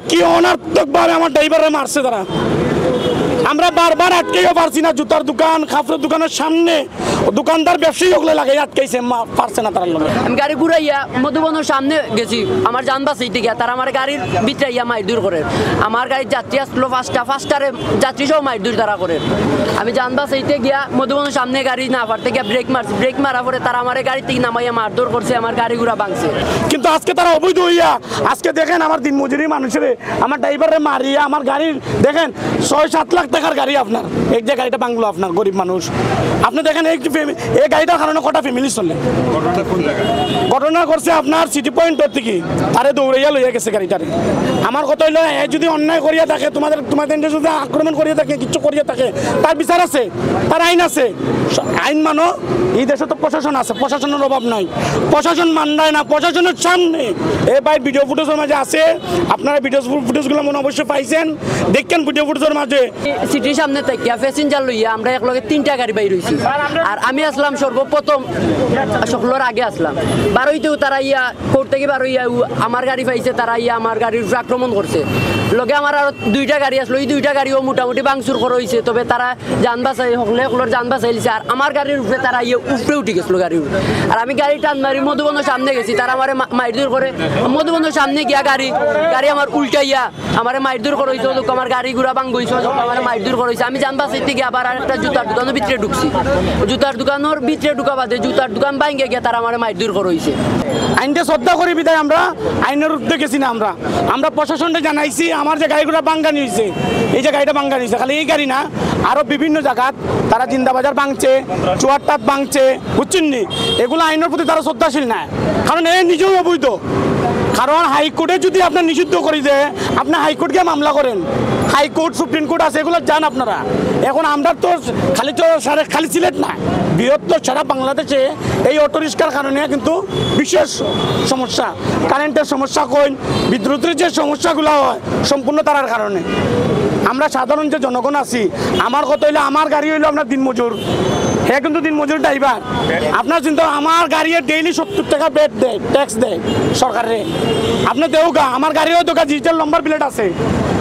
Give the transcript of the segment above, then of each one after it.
কি অনার্থকভাবে আমার ড্রাইভারে মারছে তারা। আমরা বারবার আটকেও পারছি না, জুতার দোকান কাপড়ের দোকানের সামনে দোকানদার ব্যবসায়ী ওগুলো লাগাই আটকাইছে, পারছে না তারা। আমি গাড়ি ঘুরাইয়া মধুবনের সামনে গেছি, আমার যান বাঁচাইতে গিয়া তারা আমার গাড়ির ভিতরে ইয়া মাইর দূর করে। আমার গাড়ির যাত্রী আসলো ফার্স্টারে যাত্রী সহ মাইর দূর তারা করে। আমি যান বাঁচাইতে গিয়া মধুবনের সামনে গাড়ি না পারতে গিয়া ব্রেক মারছি, ব্রেক মারা পরে তারা আমার গাড়ি থেকে নামাইয়া মারধর করছে, আমার গাড়ি ঘুরা ভাঙছে। কিন্তু আজকে তারা অবৈধ হইয়া আজকে দেখেন আমার দিনমজুরি মানুষের আমার ড্রাইভারে মারিয়া আমার গাড়ির দেখেন 6-7 লাখ টাকার গাড়ি আপনার এই যে গাড়িটা বাংলো আপনার গরিব মানুষ। আপনি দেখেন এই গাড়িটার কারণে কটা ফ্যামিলি চলে। ঘটনা করছে আপনার সিটি পয়েন্টের থেকে তারে দৌড়াইয়া লইয়া গেছে গাড়িটারে। আমার কথা হইলো যদি অন্যায় করিয়া থাকে তোমাদের যদি আক্রমণ করিয়া থাকে কিছু করিয়া থাকে তার বিচার আছে, তার আইন আছে। আইন মানো, এই দেশে তো প্রশাসন আছে, প্রশাসনের অভাব নাই, প্রশাসন মানয় না। প্রশাসনের সামনে এই ভাই ভিডিও ফুটেজের মাঝে আছে, আপনারা ভিডিও ফুটেজগুলো মনে অবশ্যই পাইছেন, দেখেন ভিডিও ফুটেজের মাঝে সিটির সামনে থেকে প্যাসেঞ্জার লইয়া আমরা একলগে 3টা গাড়ি বাইর হইছি। আর আমি আসলাম সর্বপ্রথম সকলের আগে আসলাম। বারোইতেও তারা ইয়া কোর্ট থেকে বারোইয়া আমার গাড়ি পাইছে, তারা ইয়া আমার গাড়ির উপরে আক্রমণ করছে। লগে আমার আরো 2টা গাড়ি আসলো, এই 2টা গাড়িও মোটামুটি ভাঙচুর করা হয়েছে, তবে তারা যান বাঁচাই সকলের যান বাঁচাইছে। আর আমার গাড়ির উপরে তারা ইয়ে উপরে উঠে গেছিল গাড়ির। আর আমি গাড়ি টান মারি মধুবনের সামনে গেছি, তারা আমার মাইরদুর করে মধুবনের সামনে গিয়া গাড়ি আমার উল্টাইয়া আমার মাইরদুর করে হয়েছে, আমার গাড়ি ঘুরা ভাঙ গইছে, আমার মাইরদুর করে হয়েছে। আমি যান বাঁচাইতে গিয়ে আবার একটা জুতার দোকানের ভিতরে ঢুকছি, জুতার দোকানের ভিতরে ঢুকা বাদে জুতার দোকান ভাঙে গিয়ে তারা আমার মাইরদুর করে হয়েছে। আইনকে শ্রদ্ধা করি বিদায় আমরা আইনের উঠতে গেছি না। আমরা প্রশাসনকে জানাইছি আমার যে গাড়িগুলো বাঙ্গানি হয়েছে, এই যে গাড়িটা বাঙ্গানি হয়েছে, খালি এই গাড়ি না আরো বিভিন্ন জায়গাত তারা জিন্দাবাজার ভাঙছে, চুয়ারটাত ভাঙছে, বুঝছেন নি? এগুলো আইনের প্রতি তারা শ্রদ্ধাশীল না, কারণ এ নিজেও অবৈধ। কারণ হাইকোর্টে যদি আপনার নিষিদ্ধ করি যে আপনি হাইকোর্ট গিয়ে মামলা করেন, হাইকোর্ট সুপ্রিম কোর্ট আছে, এগুলো যান আপনারা। এখন আমরা তো খালি সিলেট না, বৃহত্তর সারা বাংলাদেশে এই অটো রিক্সার কারণে কিন্তু বিশেষ সমস্যা, কারেন্টের সমস্যা কইন, বিদ্যুতের যে সমস্যাগুলো হয় সম্পূর্ণ তার কারণে। আমরা সাধারণ যে জনগণ আছি, আমার কথা হইলে আমার গাড়ি হইলো আপনার দিনমজুর, হ্যাঁ কিন্তু দিনমজুর ড্রাইভার। আপনার চিন্তা আমার গাড়ি ডেইলি 70 টাকা বেড দেয়, ট্যাক্স দেয় সরকারে। আপনি দেওগা আমার গাড়িও দোকা ডিজিটাল নম্বর প্লেট আছে,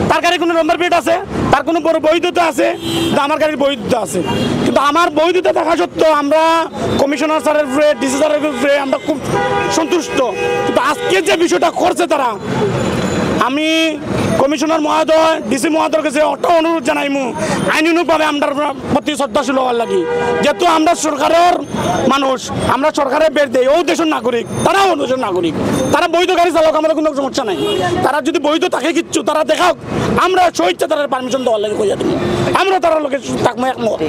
তার গাড়ি কোনো নম্বর প্লেট আছে, তার কোনো বড় বৈধতা আছে, আমার গাড়ির বৈধতা আছে। কিন্তু আমার বৈধতা থাকা সত্ত্বেও আমরা কমিশনার স্যারের উপরে, ডিসি স্যারের উপরে আমরা খুব সন্তুষ্ট। কিন্তু আজকে যে বিষয়টা করছে তারা, আমি কমিশনার মহোদয়, ডিসি মহোদয়ের কাছে অটো অনুরোধ জানাইমু আইনানুগভাবে আমরা প্রতি শ্রদ্ধাশীল হওয়ার লাগি। যেহেতু আমরা সরকারের মানুষ, আমরা সরকারের বের দেই, ও দেশের নাগরিক, তারাও দেশের নাগরিক, তারা বৈধ গাড়ি চালাক, আমাদের কোনো সমস্যা নাই। তারা যদি বৈধ থাকে কিচ্ছু তারা দেখাক, আমরা স্বেচ্ছা তারা পারমিশন দেওয়ার লাগে কইয়া দিব, আমরা তারা লোকের থাকবো একমত।